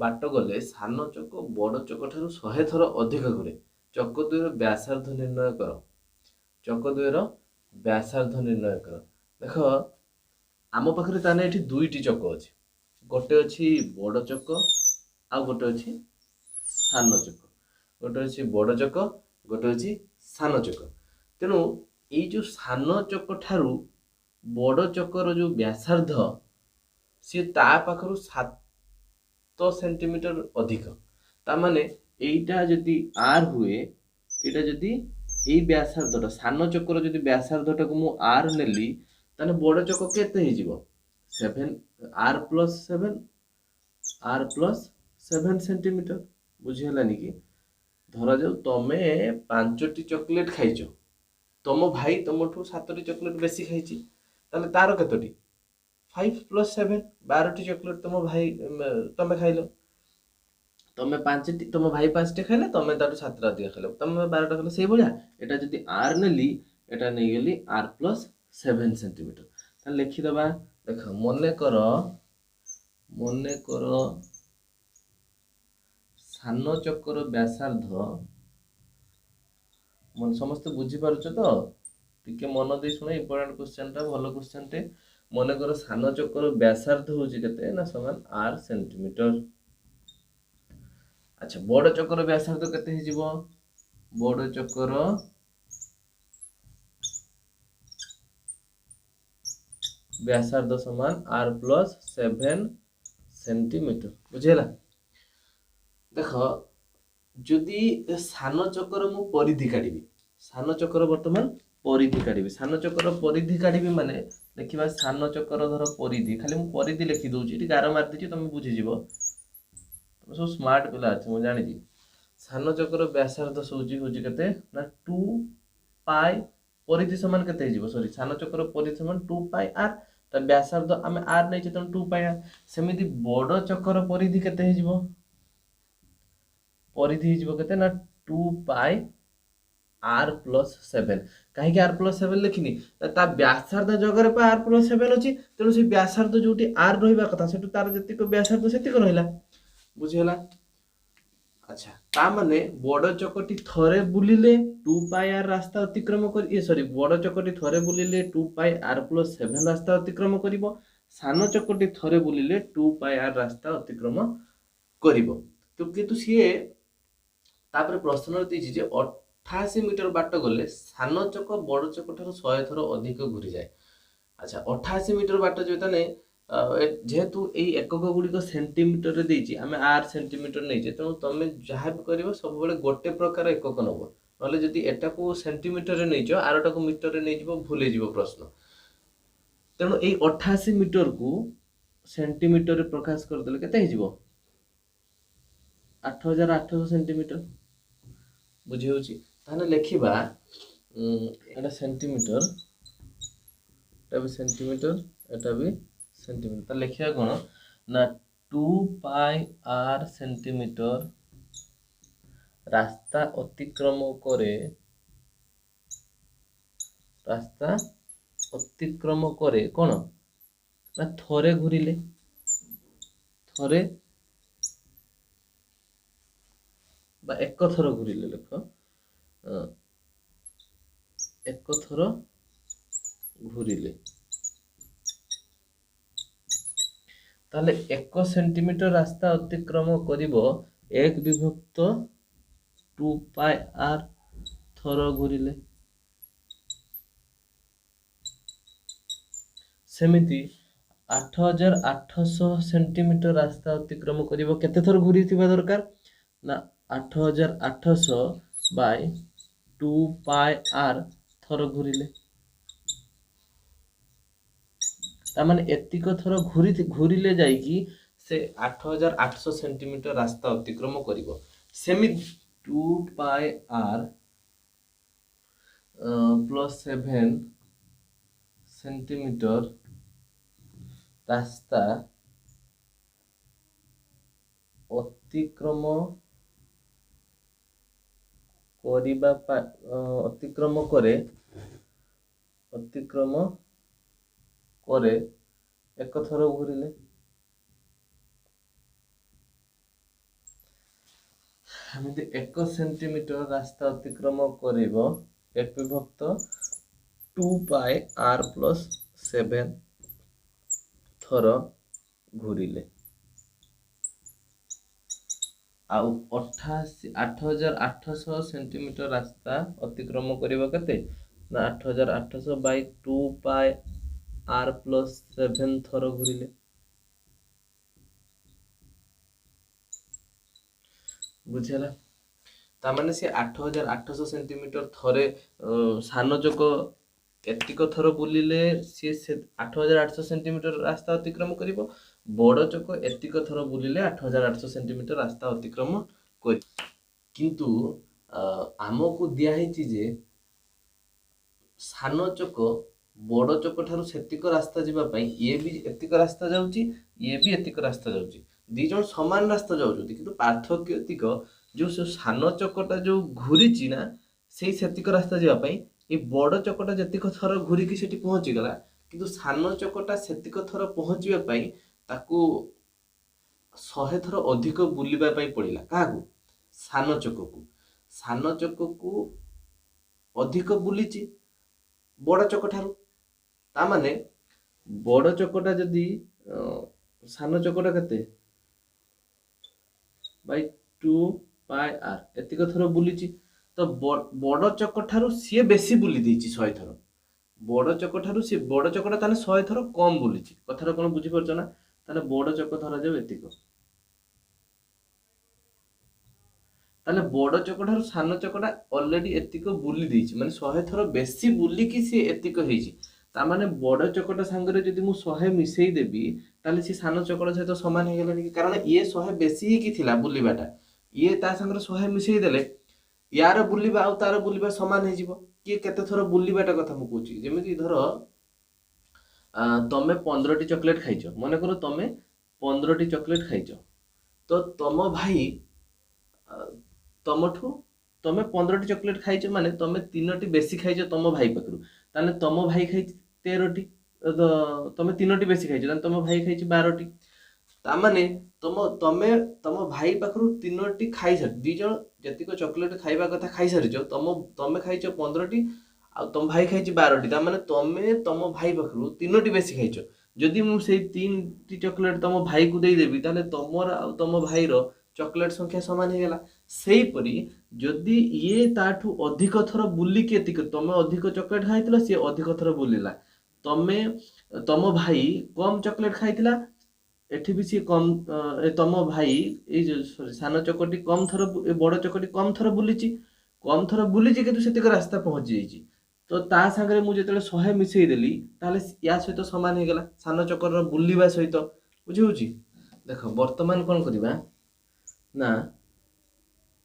बाट गले सान चक बड़ चक ठाରୁ 100 थर अधिक घुरे चक द्वयर व्यासार्ध निर्णय कर चक द्वयर व्यासार्ध निर्णय कर देख आम पाखरे ताने एठी दुईटी चक अछि गोटे अछि बड़ चक आ गोटे अछि सान चक गोटे अछि बड़ चक गोटे अछि सान चक तेणु एई जो सान चक ठारू बड़ चकर जो व्यासार्ध सी ता पाखरु 7 सेंटीमीटर अधिक ता माने एइटा जदि आर हुए एटा जदि एई व्यासार्धटा सान चकर जदि व्यासार्धटाକୁ ମୁଁ आर नेली ताने बड़ चक केते हे जिवो 7 आर प्लस 7 सेंटीमीटर बुझी हलानी कि धरा जाऊ तमे 5टी चॉकलेट खाइछ तम भाई तमठू 7टी चॉकलेट बेसी खाइछि ताले तार केतोटी 5 प्लस 7 12टी चॉकलेट तम भाई तमे खाइलो तमे 5टी तम भाई 5टी खाइले तमे ताटू 7टा दिया खाइलो तमे 12टा खाइलो सेई भलिया एटा जदि आर नेली एटा नै गेली आर प्लस 7 सेंटीमीटर ताले लिखि दबा देख मने कर सान चक्कर व्यासार्ध मन समस्त बुझी पारुछ तो टिके मन दे सुने इंपोर्टेंट क्वेश्चन टा भलो क्वेश्चन टे मन कर सान चक्कर व्यासार्ध होची केते ना समान 8 सेंटीमीटर अच्छा बड़ चक्कर व्यासार्ध केते हे जिवो बड़ चक्कर व्यासार्ध समान r प्लस 7 सेंटीमीटर बुझेला देख जदि सान चक्कर मु परिधि काढिबी सान चक्कर वर्तमान परिधि काढिबी सान चक्कर परिधि काढिबी माने देखिबा सान चक्कर धर परिधि खाली मु परिधि लिखि दउची इटी गार मार दिची तमे बुझी जिवो तमे सब स्मार्ट पिला अछि मु जानि दी सान चक्कर व्यासार्ध सोची होची केते ना 2 पाई परिधि समान केते जिवो सॉरी सान चक्कर परिधि समान 2 पाई r त व्यासार्ध आमे r नै छै त 2 पाई r सेमिति बड़ चक्कर परिधि केते हे जिवो परिधि हे जिवो केते ना 2 पाई r प्लस 7 काहे कि r प्लस 7 लिखिनी ता व्यासार्ध जगह पे r प्लस 7 अछि तेनु से व्यासार्ध जोटी r रहिबा कथा सेटु तार जति को व्यासार्ध सेति को रहिला बुझी हला अच्छा ता माने बड़ चकटी थरे बुलिले 2 पाई r रास्ता अतिक्रम कर ए सॉरी बड़ चकटी थरे बुलिले 2 पाई r प्लस 7 रास्ता अतिक्रम करिवो सान चकटी थरे बुलिले 2 पाई r रास्ता अतिक्रम करिवो तो किंतु सिए तापर प्रश्न दिछि जे 88 मीटर बाट गले सान चक बड़ चक ठारो 100 थर अधिक घुरी जाए अच्छा 88 मीटर बाट जेताने जेहेतु एई एकक गुड़िक सेंटीमीटर रे देछि आमे r सेंटीमीटर नै जे तेणु तमे जहा भी करिवो सब बेले गोटे प्रकार एकक नबो नले जदि एटा को सेंटीमीटर रे नै जो आरटा को मीटर रे नै जिवो भूले जिवो प्रश्न तेणु एई 88 मीटर को सेंटीमीटर रे प्रकाश कर देले केते हे जिवो 8800 सेंटीमीटर बुझी होची ताने लेखिबा एटा सेंटीमीटर एटा भी सेंटीमीटर एटा भी सेंटीमीटर ता लेखिया कोन ना 2 पाई r सेंटीमीटर रास्ता अतिक्रम करे कोन ना थरे घुरिले थरे बा एक थर घुरिले लेख एक थर घुरिले ताले 1 सेंटीमीटर रास्ता अतिक्रम करिवो 1 विभक्त 2 पाई r थर घुरिले सेमिति 8800 सेंटीमीटर रास्ता अतिक्रम करिवो केते थर घुरी थिबा दरकार ना 8800 बाय 2 पाई r थर घुरिले तामाने एतिक थर घुरिले जाइकी से 8800 सेंटीमीटर रास्ता अतिक्रम करिवो सेमि 2 पाई r प्लस 7 सेंटीमीटर रास्ता अतिक्रम करिबा अतिक्रम करे ଅତିକ୍ରମ କରେ ଏକ ଥର ଘୁରିଲେ। ଏମିତି 1 ସେଣ୍ଟିମିଟର ରାସ୍ତା ଅତିକ୍ରମ କରିବ f ବିଭକ୍ତ 2πr+7 ଥର ଘୁରିଲେ। ଆଉ 8800 ସେଣ୍ଟିମିଟର ରାସ୍ତା ଅତିକ୍ରମ କରିବ କେତେ ନା 8800 ବାଇ 2πr+7 ଥର ଘୁରିଲେ। ବୁଝିହେଲା? ତାମାନେ ସେ 8800 ସେଣ୍ଟିମିଟର ଥରେ ସାନ ଚକ ଏତିକ ଥର ବୁଲିଲେ ସିଏ 8800 ସେଣ୍ଟିମିଟର ରାସ୍ତା ଅତିକ୍ରମ କରିବ। ବଡ଼ ଚକ ଏତିକ ଥର ବୁଲିଲେ 8800 ସେଣ୍ଟିମିଟର ରାସ୍ତା ଅତିକ୍ରମ କରିବ। କିନ୍ତୁ ଆମକୁ ଦିଆହେଇଛି ଯେ ସାନ ଚକ ବଡ଼ ଚକ ଠାରୁ ସେତିକ ରାସ୍ତା ଯିବା ପାଇଁ ଇଏ ବି ଏତିକ ରାସ୍ତା ଯାଉଛି, ଇଏ ବି ଏତିକ ରାସ୍ତା ଯାଉଛି। ଦି ଜଣ ସମାନ ରାସ୍ତା ଯାଉଛନ୍ତି, କିନ୍ତୁ ପାର୍ଥକ୍ୟ ଏତିକ ଯୋଉ ସାନ ଚକଟା ଯୋଉ ଘୁରିଛି ନା ସେଇ ସେତିକ ରାସ୍ତା ଯିବା ପାଇଁ ଏଇ ବଡ଼ ଚକଟା ଯେତିକ ଥର ଘୁରିକି ସେଠି ପହଞ୍ଚିଗଲା, କିନ୍ତୁ ସାନ ଚକଟା ସେତିକ ଥର ପହଞ୍ଚିବା ପାଇଁ ତାକୁ 100 ଥର ଅଧିକ ବୁଲିବା ପାଇଁ ପଡ଼ିଲା। କାହାକୁ? ସାନ ଚକକୁ। ସାନ ଚକକୁ ଅଧିକ ବୁଲିଛି ବଡ଼ ଚକ ଠାରୁ। ତାମାନେ ବଡ଼ ଚକଟା ଯଦି ସାନ ଚକଟା କେତେ ବାଇ 2πr ଏତିକ ଥର ବୁଲିଛି, ତ ବଡ଼ ଚକ ଠାରୁ ସିଏ ବେଶୀ ବୁଲି ଦେଇଛି 100 ଥର। ବଡ଼ ଚକ ଠାରୁ ସିଏ ବଡ଼ ଚକଟା ତାହେଲେ 100 ଥର କମ ବୁଲିଛି। କଥାଟା କଣ ବୁଝିପାରୁଛ ନା? ତାହେଲେ ବଡ଼ ଚକ ଧରାଯାଉ ଏତିକ। ତାହେଲେ ବଡ଼ ଚକ ଠାରୁ ସାନ ଚକଟା ଅଲରେଡି ଏତିକ ବୁଲି ଦେଇଛି, ମାନେ 100 ଥର ବେଶୀ ବୁଲିକି ସିଏ ଏତିକ ହେଇଛି। ତାମାନେ ବଡ଼ ଚକଟା ସାଙ୍ଗରେ ଯଦି ମୁଁ 100 ମିଶେଇ ଦେବି ତାହେଲେ ସିଏ ସାନ ଚକଟା ସହିତ ସମାନ ହେଇଗଲାନି କି? କାରଣ ଇଏ 100 ବେଶୀ ହେଇକି ଥିଲା ବୁଲିବାଟା, ଇଏ ତା ସାଙ୍ଗରେ 100 ମିଶେଇ ଦେଲେ ୟାର ବୁଲିବା ଆଉ ତାର ବୁଲିବା ସମାନ ହେଇଯିବ। କିଏ କେତେ ଥର ବୁଲିବାଟା କଥା ମୁଁ କହୁଛି। ଯେମିତି ଧର ତମେ 15ଟି ଚକୋଲେଟ ଖାଇଛ, ମନେକର ତମେ 15ଟି ଚକୋଲେଟ ଖାଇଛ, ତ ତମ ଭାଇ ତମଠୁ ତମେ 15ଟି ଚକୋଲେଟ ଖାଇଛ ମାନେ ତମେ 3ଟି ବେଶୀ ଖାଇଛ ତମ ଭାଇ ପାଖରୁ, ତାହେଲେ ତମ ଭାଇ ଖାଇଛି 13ଟି, ତମେ 3ଟି ବେଶୀ ଖାଇଛ, ତାହେଲେ ତମ ଭାଇ ଖାଇଛି 12ଟି। ତାମାନେ ତମେ ତମ ଭାଇ ପାଖରୁ 3ଟି ଖାଇସାରି, ଦି ଜଣ ଯେତିକ ଚକୋଲେଟ ଖାଇବା କଥା ଖାଇସାରିଛ, ତମେ ଖାଇଛ 15ଟି ଆଉ ତମ ଭାଇ ଖାଇଛି 12ଟି। ତାମାନେ ତମେ ତମ ଭାଇ ପାଖରୁ 3ଟି ବେଶୀ ଖାଇଛ। ଯଦି ମୁଁ ସେଇ 3ଟି ଚକୋଲେଟ ତମ ଭାଇକୁ ଦେଇଦେବି ତାହେଲେ ତମର ଆଉ ତମ ଭାଇର ଚକୋଲେଟ ସଂଖ୍ୟା ସମାନ ହେଇଗଲା। ସେଇପରି ଯଦି ଇଏ ତାଠୁ ଅଧିକ ଥର ବୁଲିକି ଏତିକ, ତମେ ଅଧିକ ଚକୋଲେଟ ଖାଇଥିଲ, ସିଏ ଅଧିକ ଥର ବୁଲିଲା, ତମ ଭାଇ କମ ଚକୋଲେଟ ଖାଇଥିଲା, ଏଠି ବି ସିଏ ତମ ଭାଇ ଏଇ ସାନ ଚକଟି କମ ଥର, ବଡ଼ ଚକଟି କମ ଥର ବୁଲିଛି, କିନ୍ତୁ ସେତିକ ରାସ୍ତା ପହଞ୍ଚି ଯାଇଛି। ତ ତା ସାଙ୍ଗରେ ମୁଁ ଯେତେବେଳେ 100 ମିଶେଇ ଦେଲି ତାହେଲେ ୟା ସହିତ ସମାନ ହେଇଗଲା ସାନ ଚକର ବୁଲିବା ସହିତ। ବୁଝି ହଉଛି? ଦେଖ ବର୍ତ୍ତମାନ କଣ କରିବା ନା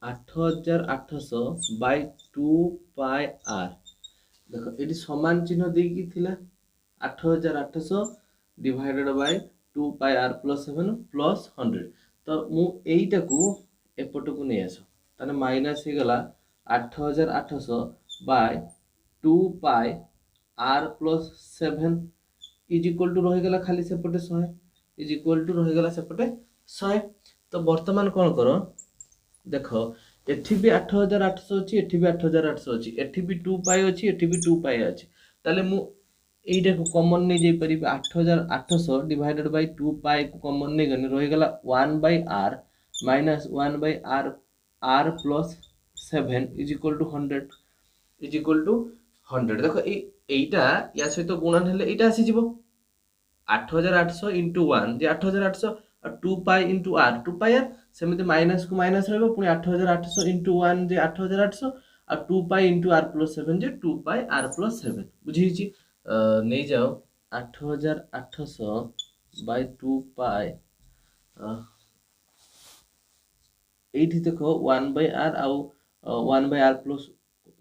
8800 ବାଇ 2πr, ଦେଖ ଏଠି ସମାନ ଚିହ୍ନ ଦେଇକି ଥିଲା 8800 ଡିଭାଇଡେଡ ବାଇ 2πr+7 ପ୍ଲସ୍ 100। ତ ମୁଁ ଏଇଟାକୁ ଏପଟକୁ ନେଇ ଆସ, ତାହେଲେ ମାଇନାସ ହେଇଗଲା 8800 Bai 2πr+7 is equal two ରହିଗଲା ଖାଲି ସେପଟେ 100, ଇଜ ଇକ୍ୱାଲ ଟୁ ରହିଗଲା ସେପଟେ 100। ତ ବର୍ତ୍ତମାନ କଣ କର, ଦେଖ ଏଠି ବି 8800 ଅଛି, ଏଠି ବି 8800 ଅଛି, ଏଠି ବି 2π ଅଛି, ଏଠି ବି 2π ଅଛି। ତାହେଲେ ମୁଁ এইটাକୁ কমন নেই যাই পারিবে 8800 ডিভাইডেড বাই 2π को কমন নেই গনি রহিগলা 1/r minus 1/r r plus 7 is equal to 100, is equal to 100। দেখো এইটা ইয়া সহিত গুণন হলে এইটা আসি যাব 8800 ইনটু 1 যে 8800 আর 2π ইনটু r 2πr সেমিতে মাইনাস को মাইনাস रहबो पुणी 8800 ইনটু 1 যে 8800 আর 2π ইনটু r প্লস 7 যে 2π r প্লস 7। বুঝিছি? नहीं जाओ 8800 बाय 2π এইটি দেখো 1/r आउ 1/r प्लस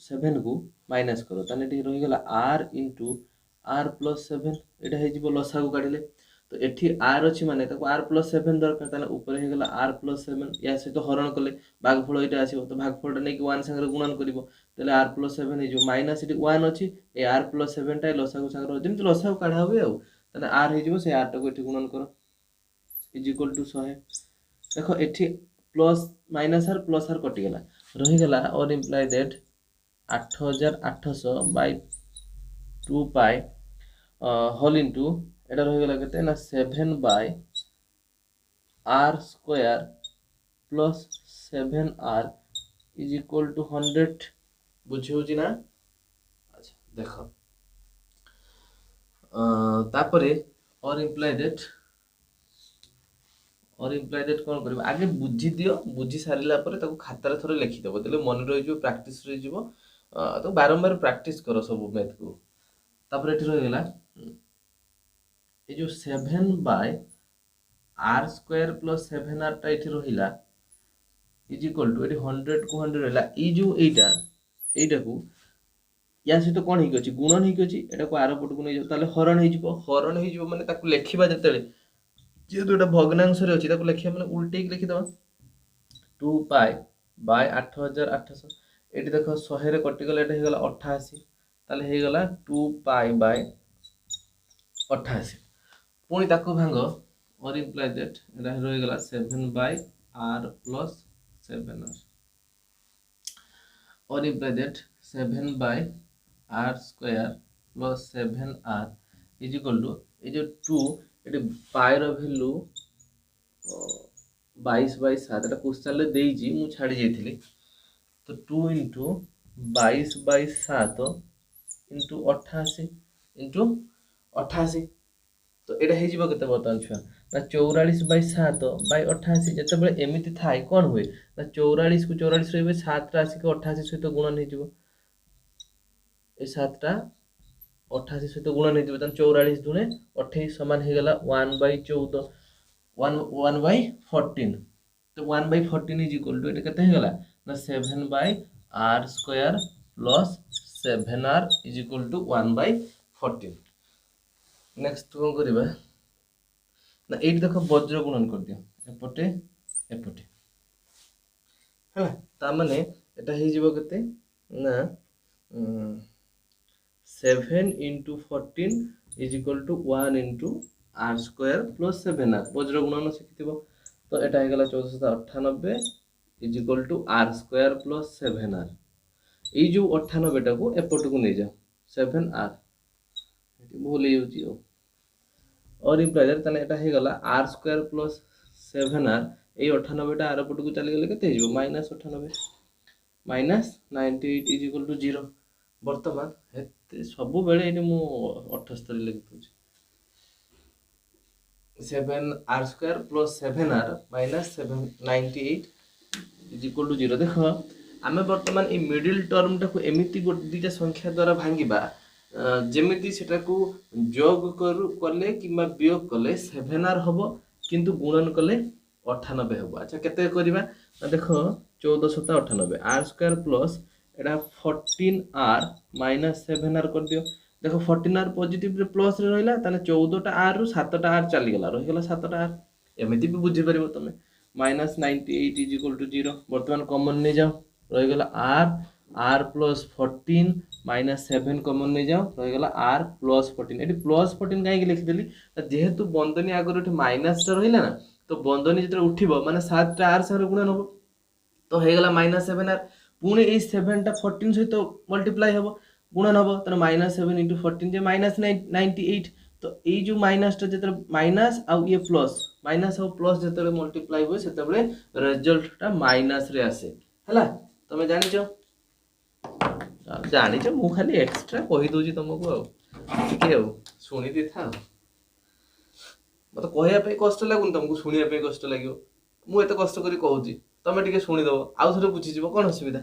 7 को माइनस करो, ताने एटी रही गला r इनटू r प्लस 7, एटा हे जिवो लसा को काढिले, तो एठी r अछि माने ताको r प्लस 7 दरकार, ताने ऊपर हे गला r प्लस 7 या सहित हरण कले भागफल एटा आसीबो, तो भागफलटा नै कि 1 संगे गुणन करिवो, তাহলে r + 7 ହେଇଯିବ ମାଇନସ୍ ଏଠି 1 ଅଛି ଏ r + 7 ଟା ଲସାଗୁ ସାଙ୍ଗରେ ଯେମିତି ଲସାଗୁ କାଢା ହୁଏ ଆଉ ତାହେଲେ r ହେଇଯିବ ସେ r ଟାକୁ ଏଠି ଗୁଣନ କର ଇଜ ଇକ୍ୱାଲ ଟୁ 100 ଦେଖ ଏଠି plus minus r plus r କଟିଗଲା ରହିଗଲା ଅର୍ ଇମ୍ପ୍ଲାଇ ଦ୍ୟାଟ୍ 8800 ବାଇ 2 ପାଇ হোল ইন্টু এটা রহিগলা কেতে না 7 by r square plus 7r is equal to 100 বুঝি হଉଛି না আচ্ছা দেখো তারপরে অর ইমপ্লাই দ্যাট কোন করিব আগে বুঝি দিও বুঝি সারিলা পরে তাকে খাতারে থরে লিখি দেব তাহলে মনে রহি যাব প্র্যাকটিস রহি যাব তো বারম্বার প্র্যাকটিস করো सब मैथ को তারপরে এটি রহিগলা এই যে 7 by r square plus 7r টা এটি রহিলা ইজ ইকুয়াল টু এটি 100 কু 100 রহিলা এই যে এইটাকু या सहित कौन हो गुणन हो आर पट को नहीं जाओ ताले हरण हो माने ताकू लेखिबा जतेले जेहेतु एटा भग्नांश रे अछि ताकू लेखिबा माने उल्टे की लिखि दबा 2 पाई बाय 8800 एटी देखो 100 रे कटि गला एटा हे गला 88 ताले हे गला 2 पाई बाय 88 पुनी ताकू भांग और इम्प्लाई दैट एटा रहि गला 7 बाय r प्लस 7r और imply that 7 by r square plus 7r is equal to ये जो 2 ये पाई रो वैल्यू 22/7 এটা কোশ্চেন রে দেইজি মু ছাড়ি যাইଥିଲି তো 2 ইনটু 22/7 ইনটু 88 ইনটু 88 তো এটা হেইଯିବ কেতে বর্তমান ছুয়া না 44/7 বাই 88 যেতেবেলে এমিতি থাই কোন हुए না 44 কু 44 রইবে 7 রা আসি 88 সহিত গুণন হেইଯିବ ए 7 टा 88 सहित गुणन हेतिबे तन 44 दुने 28 समान हे गला 1/14 1/14 तो 1/14 इज इक्वल टू एटा कते हे गला ना 7 by r square plus 7r is equal to 1/14 next कोन करबा ना एठी देखो वज्र गुणन कर दियो एपटे हला ता माने एटा हे जिवो कते ना 7 into 14 is equal to 1 into r square plus 7r वज्र गुणन शिखिथिबो तो एटा हे गला 1498 is equal to r square plus 7r ए जो 98 टा को एपट को नै जा 7r एटी भूल हे होची और इम्प्लाई दैट तने एटा हे गला r square plus 7r ए 98 टा आर पट को चली गेले केते हे जिवो -98 -98 is equal to 0 वर्तमान हेते सब बेले एटी मु 78 लिखि दउची 7r square plus 7r minus 798 is equal to 0 देखो आमे वर्तमान ए मिडिल टर्म टाको एमिति दुईटा संख्या द्वारा भांगिबा जेमिति सेटा को जोग करले किबा वियोग करले 7r हबो किंतु गुणन करले 98 हबो अच्छा केते करबा देखो 1498 r square plus iota 14r minus 7r कर दियो देखो 14r पॉजिटिव रे प्लस रे रहिला ताले 14 टा r रु 7 टा r चली गेला रहि गेला 7 टा r एमिति भी बुझी परिबो तमे -98 इज इक्वल टू 0 वर्तमान कॉमन नै जाओ रहि गेला r प्लस 14 माइनस 7 कॉमन नै जाओ रहि गेला r प्लस 14 एटी प्लस 14 काहे के लिखि देली जेहेतु बंदनी आगर एटी माइनस टा रहिला ना तो बंदनी जेते उठिबो माने 7 टा r सारे गुणन होबो तो हे गेला -7r पुणे ए 7 टा 14 सहित मल्टीप्लाई हबो गुणन हबो त -7 * 14 जे -98 तो ए जो माइनस टा जेते माइनस आ ये प्लस माइनस आ प्लस जेते मल्टीप्लाई होय सेते बेले रिजल्ट टा माइनस रे आसे हला तमे जानि छ मु खाली एक्स्ट्रा कहि दोजी तुमको के सुनी दे था मत कहया पे कष्ट लागुन तुमको सुनिया पे कष्ट लागियो मु एते कष्ट करी कहूची तमे टिके सुनी दबो आउ थरे बुझी जीवो कोन असुविधा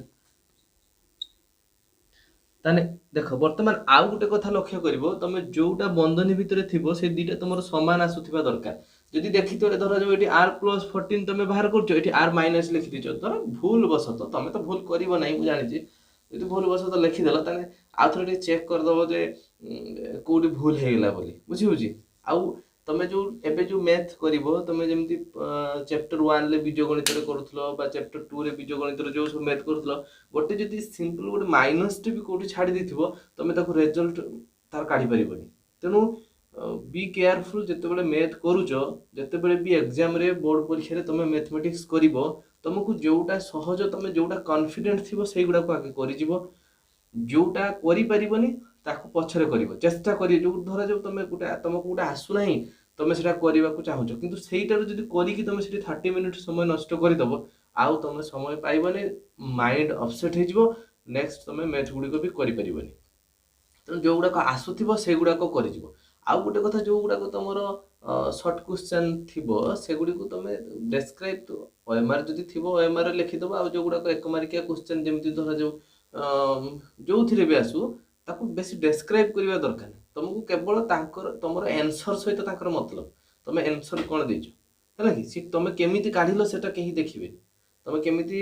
ताने देखो वर्तमान आउ गुटे कथा लक्ष्य करिवो तमे जोटा बंधनी भितरे थिबो से दीटा तमरो समान आसुथिबा दरकार जदि देखितो धर जो एटी r + 14 तमे बाहर करछो एटी r - लिखि दिछो धर भूल बसत तमे तो भूल करिवो नै मु जानि छी यदि भूल बसत लिखि देला ताने आउ थरे चेक कर दबो जे कोडी भूल हे गेला बोली बुझी होजी आउ तमे जो एबे जो मैथ करिवो तमे जेमति चैप्टर 1 ले बीजगणित रे करूथलो बा चैप्टर 2 रे बीजगणित रे जो सब मैथ करूथलो गोटे जदी सिंपल गोटे माइनस टे भी कोठी छाडी देथिबो तमे ताको रिजल्ट तार काढी परिबोनी तेनु बी केयरफुल जेते बेले मैथ करूचो जेते बेले भी एग्जाम रे बोर्ड परीक्षा रे तमे मैथमेटिक्स करिवो तुमको जोटा सहज तमे जोटा कॉन्फिडेंट थिबो सेई गुडा को आगे करि जिवो जोटा करि परिबोनी ताको पछरे करिवो चेष्टा करि जो धरा जो तमे गुटा तुमको गुटा आसु नाही तमे सेटा करिवा को चाहूचो किंतु सेइटा जदी करि कि तमे सेठी 30 मिनिट समय नष्ट करि दबो आउ तमे समय पाइबोनी माइंड अपसेट हे जिवो नेक्स्ट तमे मैथ गुडी को भी करि परिबोनी तो जो गुडा को आसुथिबो से गुडा को करि जिवो आउ गोटे कथा जो गुडा को तमरो शॉर्ट क्वेश्चन थिबो से गुडी को तमे डिस्क्राइब तो ओएमआर जदी थिबो ओएमआर लिखि दबो आ जो गुडा को एक मार्किया क्वेश्चन जेमति धरा जो जो थिरे भी आसु ताको बेसी डिस्क्राइब करिवा दरकार नै तुमको केवल तांकर तमरो आंसर सहित तांकर मतलब तमे आंसर कोन देजो हला कि सी तमे केमिति काढिलो सेटा केही देखिबे तमे केमिति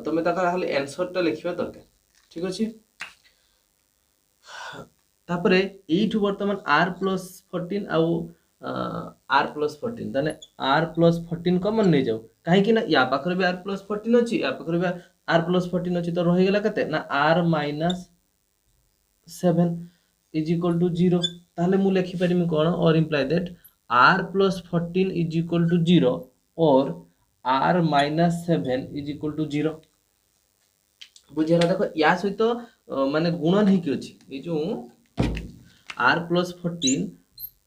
तमे ताका खाली आंसर टा लिखिबा दरकार ठीक अछि तापरे एठु वर्तमान r+14 आउ r+14 तने r+14 कॉमन नै जाऊ काहे कि ना या पाखरे भी r+14 अछि या पाखरे भी r+14 अछि तो रहि गेला कते ना r-7 is equal to 0 ताले मु लिखि परिमि कोन और imply that r+14 is equal to 0 और r-7 is equal to 0 बुझियाला देखो या सहित माने गुणन हे कि अछि ए जो r+14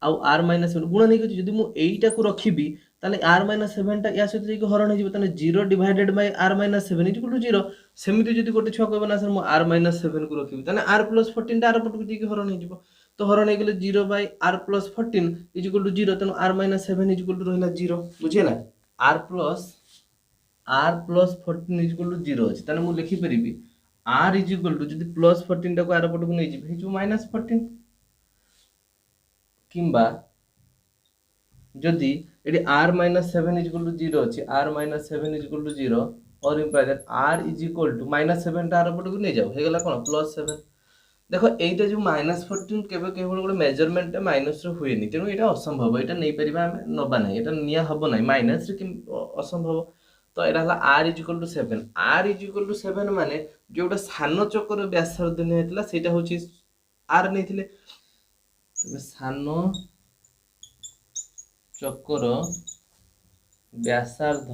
आउ r-7 गुणन हे कि अछि जदि मु एइटा को रखिबी ताले r-7 टा या सहित जे हरण हे जिवो ताले 0 divided by r-7 is equal to 0 सेमिति जदि गोटे छुआ कहबो ना सर मु r-7 को रखिबी ताले r+14 टा r पटु जे हरण हे जिवो तो हरण हे गेले 0 bye r+14 is equal to 0 तनो r-7 इज इक्वल टू रहला 0 बुझियला r+14 इज इक्वल टू 0 अछि ताले मु लिखि परिबी r इज इक्वल टू जदि +14 टा को r पटु को नै जिवि हे जो -14 किंबा जदि AD r-7 is equal to 0 अछि r-7 इज इक्वल टू 0 और imply that r is equal to -7 टा r पटु को नै जाऊ हे गेला कोन +7 देखो एइटा जो -14 केबे केवल गोटे मेजरमेंट माइनस रे हुएनी तेनु एटा असंभव एटा नै परिबा हम नबा नै एटा निया हबो नै माइनस रे कि असंभव तो एटा हला r is equal to 7 r is equal to 7 माने जोटा सानो चक्कर व्यासार्ध नै हेतला सेटा होची r नैथिले तबे सानो चक्कर व्यासार्ध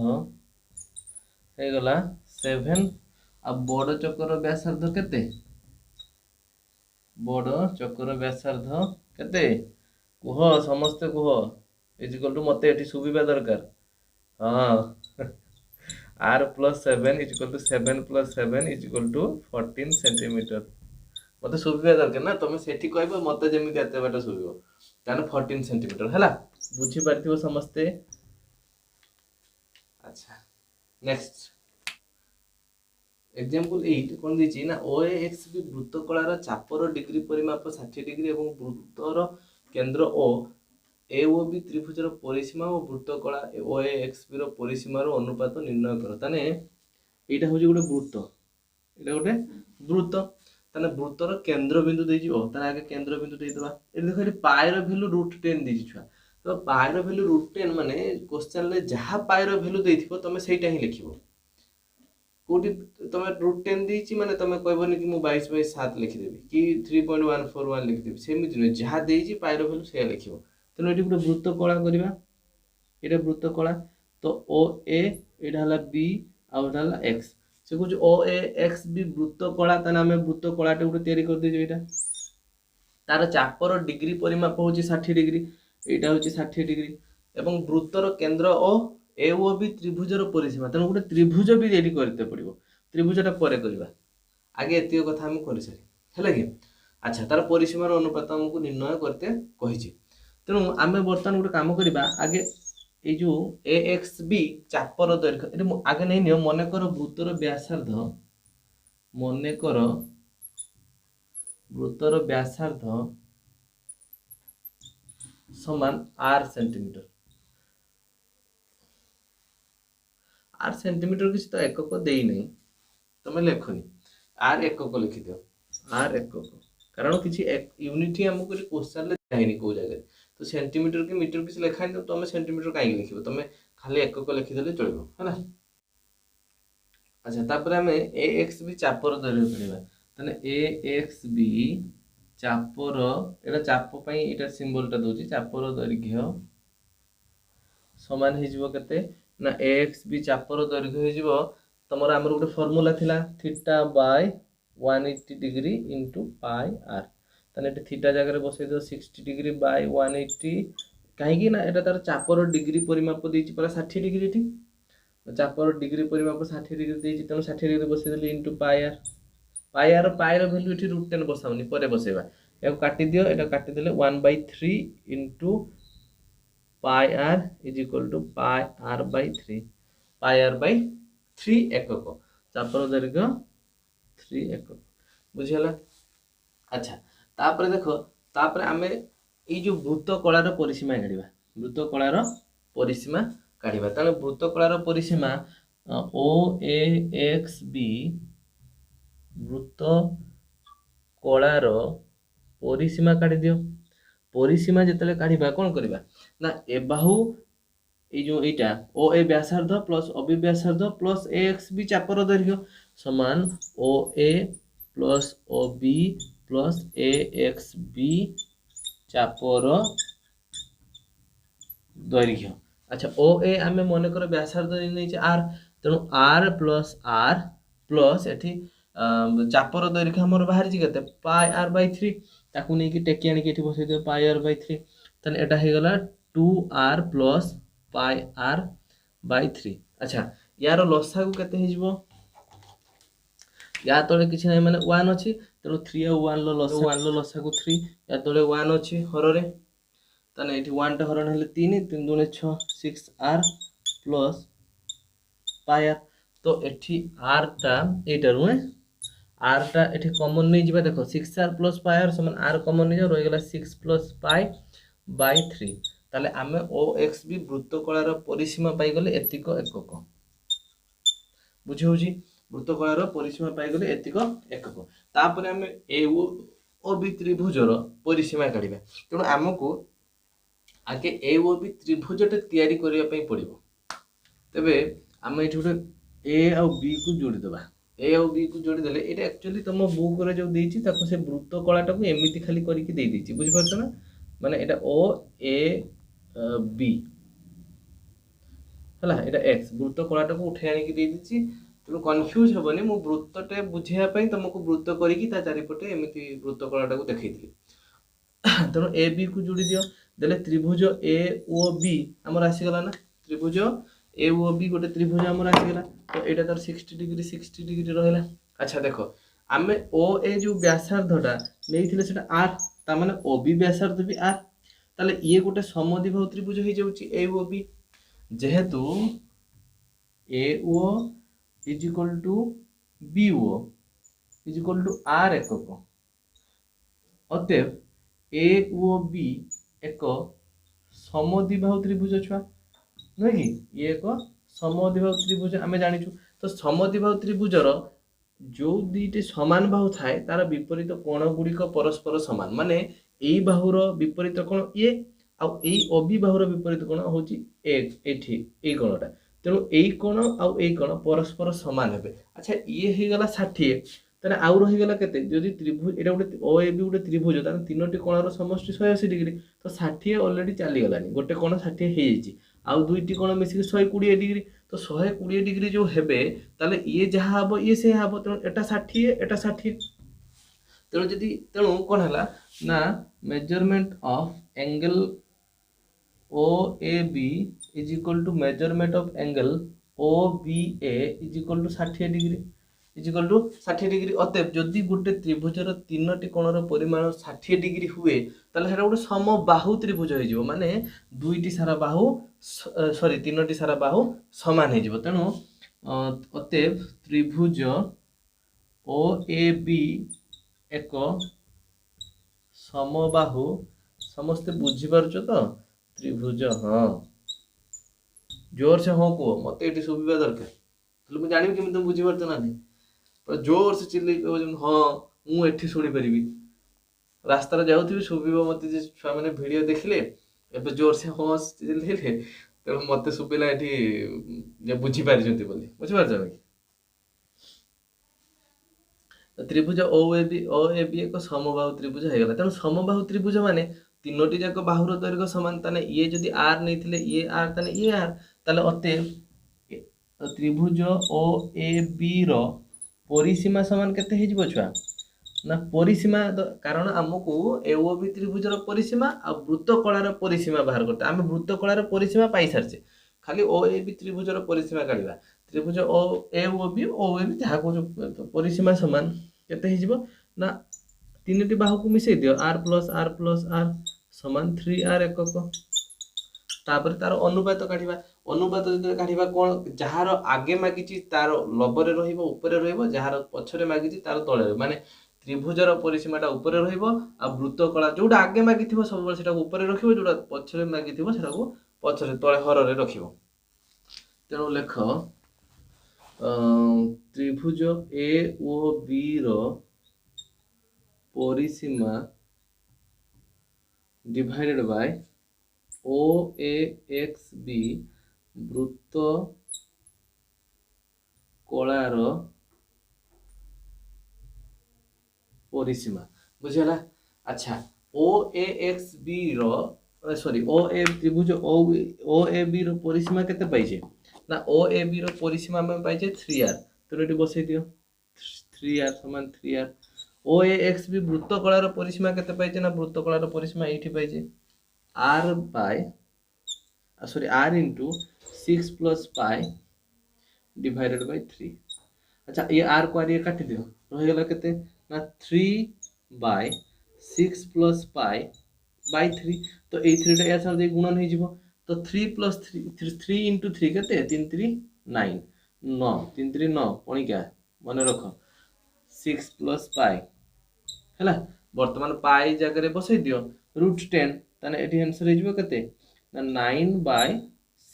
हे गला 7 आ बड़ चक्कर व्यासार्ध केते बड़ चक्कर व्यासार्ध केते कुह समस्त कुह इज इक्वल टू मते एठी सुबिबा दरकार हां r+7 is equal to 7 + 7 is equal to 14 centimetre मते सुबिबा दरकार ना तमे सेठी कहबो मते जेमि एते बाटा सुबिबो ताने 14 सेंटीमीटर हला बुझी पारथिबो समस्ते अच्छा नेक्स्ट एग्जांपल 8 कोन दिछि ना OAX भी वृत्तकलार चापर डिग्री परिमाप 60 डिग्री एवं वृत्तर केंद्र O AOB त्रिभुजर परिसीमा और वृत्तकला OAX रो परिसीमार अनुपात निर्णय करो ताने एटा होजी गोटे वृत्त एटा गोटे वृत्त ताने वृत्तर केंद्र बिंदु देइ जिवो ताने आगे केंद्र बिंदु देइ दबा ए देखो एटी पाई रो वैल्यू √10 देइ छुआ तो पाई रो वैल्यू √10 माने क्वेश्चन ले जहा पाई रो वैल्यू देइथिबो तमे सेइटा ही लिखिबो कोटी तमे √10 देइछि माने तमे कहबोनी कि मु 22/7 लिखि देबी कि 3.141 लिखि देबी सेमिति नै जहा देइछि पाई रो वैल्यू से लिखिबो तेनो एटी गुटे वृत्त कला करिबा एटा वृत्त कला तो OA एटा हला B आ एटा हला X से कुछ OAX भी वृत्त कला तने हमें वृत्त कलाटे गुटे तयारी कर देजो एटा तार चापर डिग्री परिमाप होची 60 डिग्री एटा होची 60 डिग्री एवं वृत्तर केंद्र O AOB त्रिभुजर परिसीमा तने गुटे त्रिभुज भी रेडी करते पड़िबो त्रिभुजटा परे करबा आगे एतियो कथा हम करि सरी हैला कि अच्छा तार परिसीमार अनुपात हमकु निर्णय करते कहिछि तेनु आमे वर्तमान गुटे काम करिबा आगे ए जो AXB चापर दैर्घ्य एटी आगे नै नियो मने कर वृत्तर व्यासार्ध मने कर वृत्तर व्यासार्ध समान r सेंटीमीटर r सेंटीमीटर किछ तो एकक देई नै तमे लेखनी r एकक लिखि दियो r एकक कारण किछि यूनिट हमकु क्वेश्चन ले जाइनी को जगह तो सेंटीमीटर कि मीटर किसी लिखा नहीं, तो तुम सेंटीमीटर कहीं लिख तुम खाली एकक लिखिदेले चलो है। अच्छा तापर आम ए एक्स बी चापर दैर्घ्य पढ़ा ताने ए एक्स बी चापर एटा चाप पाई एटा सिंबलटा दूची चापर दैर्घ्य समान हो केते ना ए एक्स बी चापर दैर्घ्य हो तुमर आमर गोटे फॉर्मूला थिला theta by 180 degree into pi r ताने एटा थीटा जगह रे बसै दो 60 डिग्री बाय 180 कहीं ना एटा तार चापर डिग्री परिमाप देछि पर 60 डिग्री ठीक चापर डिग्री परिमाप 60 डिग्री देछि तेणु 60 डिग्री बसै देली into pi R pi value एठी √10 बसाउनी परे बसेबा या काटी दियो एटा काटी देले 1/3 into pi r is equal to pi r by 3 pi r by 3 एकक चापर दैर्घ्य 3 एकक बुझिहला। अच्छा तापर देखो तापर आमे ई जो वृत्त कलार परिसीमा काढिबा वृत्त कलार परिसीमा काढिबा ताने वृत्त कलार परिसीमा ओ ए एक्स बी वृत्त कलार परिसीमा काढि दियो परिसीमा जेतले काढिबा कोन करबा ना ए बाहु ए जो एटा ओ ए व्यासार्ध प्लस ओ बी व्यासार्ध प्लस ए एक्स बी चापर दैर्घ्य समान ओ ए प्लस ओ बी प्लस ए एक्स बी चापर दैर्घ्य। अच्छा ओ ए आमे मन कर व्यासार्ध नै आर तेणु आर प्लस एठी चापर दैर्घ्य हमर बाहर जी केते पाई आर बाय 3 ताकू नै कि टेकी आनी के एठी बसै दियो पाई आर बाय 3 तने एटा हे गला 2r plus pi r by 3। अच्छा यार लसागु केते हे जिवो या तळे किछि नै माने 1 अछि तेणु 3 और 1 लो लसागु 3 या तळे 1 अछि हर रे तने एठी 1 टा हरण हेले 3 3 दुने 6 6r प्लस पाई आर तो एठी r टा एटा रुए r टा एठी कॉमन नै जिबा देखो 6r प्लस पाई आर समान r कॉमन नै जा रहि गेला 6 प्लस पाई बाय 3 ताले आमे ओ एक्स बी वृत्त कलार परिसीमा पाई गले एतिक एकक बुझी होजी वृत्त कलार परिसीमा पाई गले एतिक एकक तापर आमे ए ओ बी त्रिभुजर परिसीमा काढिबा तेणु हमकु आगे ए ओ बी त्रिभुजटे तयारी करिया पई पड़िबो तबे आमे एठी गोटे ए आ बी को जोड़ी देबा ए आ बी को जोड़ी देले एटा एक्चुअली तुम बुक रे जो देछि ताको से वृत्त कलाटा को एमिति खाली करिकि देइ देछि बुझि परछ ना माने एटा ओ ए बी हला एटा एक्स वृत्त कलाटा को उठे आनी कि देइ दिछि तेणु कन्फ्यूज हेबनी मु वृत्तटे बुझिया पई तुमको वृत्त करिकि ता चारिपटे एमिति वृत्त कलाटा को देखैथिली तेणु ए बी को जोड़ी दियो देले त्रिभुज ए ओ बी हमर आसी गला ना त्रिभुज ए ओ बी गोटे त्रिभुज हमर आसी गला तो एटा तर 60 डिग्री रहला। अच्छा देखो आमे ओ ए जो व्यासार्धटा नेइथिले सेटा आर ता माने ओ बी व्यासार्ध भी आर ताले ये गोटे समद्विबाहु त्रिभुज हे जाउची ए ओ बी जेहेतु A O is equal to B O is equal to R एकक अतएव ए ओ बी एक समद्विबाहु त्रिभुज छुआ नुहे कि ये एक समद्विबाहु त्रिभुज आमे जानिछु तो समद्विबाहु त्रिभुजर जो दुईटे समान बाहु थाए तार विपरीत कोण गुड़िक परस्पर समान माने एई बाहुर विपरीत कोण ए आउ एई ओबी बाहुर विपरीत कोण होची ए एठी एई कोणटा तेणु एई कोण आउ एई कोण परस्पर समान हेबे। अच्छा ये हे गला 60 ताने आउ रहि गला केते जदि त्रिभुज एटा गोटे ओ ए बी गोटे त्रिभुज ताने तीनोटी कोणर समष्टि 180 डिग्री तो 60 ऑलरेडी चली गलानी गोटे कोण 60 हे जाईची आउ दुईटी कोण मिसिक 120 डिग्री तो 120 डिग्री जो हेबे ताले ये जहा हबो ये से हबो तेणु एटा 60 एटा 60 तेणु जदि तेणु कोन हला ना measurement of angle O A B is equal to measurement of angle O B A is equal to 60 degree is equal to 60 degree अतएव जदि गोटे त्रिभुजर तीनोटी कोणर परिमाण 60 डिग्री हुए ताले हेरा गोटे समबाहु त्रिभुज हो जिवो माने दुईटी सारा बाहु सॉरी तीनोटी सारा बाहु समान हो जिवो तेणु अतएव त्रिभुज ओ ए बी एक समबाहु समस्ते बुझी पारुछो तो त्रिभुज हाँ जोर से हाँ को मते एटी सुबिबा दरकार तले मु जानिबि कि तुम बुझी पारतो ना नहीं पर जोर से चिल्लै हाँ मु एठी सुनी परिबि रास्ता रे जाउथिबि सुबिबो मते जे छुआ माने वीडियो देखिले ଏବେ जोर से हस चिल्लेले तेणु मते सुबिला एठी जे बुझी पारिजंती बोली बुझी पारछ कि तो त्रिभुज OAB एक समबाहु त्रिभुज हो गला। तेणु समबाहु त्रिभुज माने तीनोटी जाक बाहुर दैर्घ्य समान ताने ये जदि r नैथिले ये r ताने ये r ताले अतएव त्रिभुज OAB रो परिसीमा समान केते हे जिवो छुआ ना परिसीमा कारण हमकू एओबी त्रिभुजर परिसीमा आ वृत्तकलार परिसीमा बाहर करते आम वृत्तकलार परिसीमा पाई सारछे खाली OAB त्रिभुजर परिसीमा काढिबा त्रिभुज OAB जहाँ को परिसीमा समान केते हे जिवो ना तीनटी बाहु को मिसै दियो r प्लस r समान 3r एकक तापर तार अनुपात काढिबा अनुपात जदि काढिबा कोन जहार आगे मागिची तार लबरे रहिबो ऊपरे रहिबो जहार पछरे मागिची तार तळे रहिबो माने त्रिभुजर परिसीमाटा ऊपरे रहिबो आ वृत्तकला जोडा आगे मागिथिबो सब बेले सेटा ऊपरे रखिबो जोडा पछरे मागिथिबो सेटा को पछरे तळे हररे रखिबो। तेणु लेख त्रिभुज ए ओ बी रो परिसीमा डिवाइडेड बाय OAXB वृत्त कलार परिसीमा बुझिगला। अच्छा OAXB रो सॉरी OA त्रिभुज OAB रो परिसीमा केते पाइछे ना OAB रो परिसीमा हम पाइछे 3r तो एटी बसै दियो 3r समान 3r OAXB वृत्त कलार परिसीमा केते पाइछे ना वृत्त कलार परिसीमा एठी पाइछे r by sorry r into 6 plus pi divided by 3। अच्छा ये r को r ये काटी दियो रह गेला केते ना 3 by 6 plus pi by 3 तो ए 3 टा या साथ गुणन हे जिवो तो 3 plus 3 into 3 केते 3 3 9 9 3 3 9 कोनी क्या मने रखो 6 plus pi हैला वर्तमान पाई जगह रे बसै दियो √10 ताने एटी आंसर हे जिवो केते ना 9 by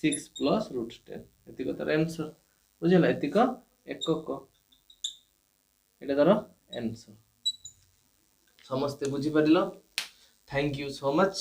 6 plus √10 एतिक तार आंसर बुझिला एतिक एकक एटा तार आंसर समस्त बुझी पारिलो। Thank you so much.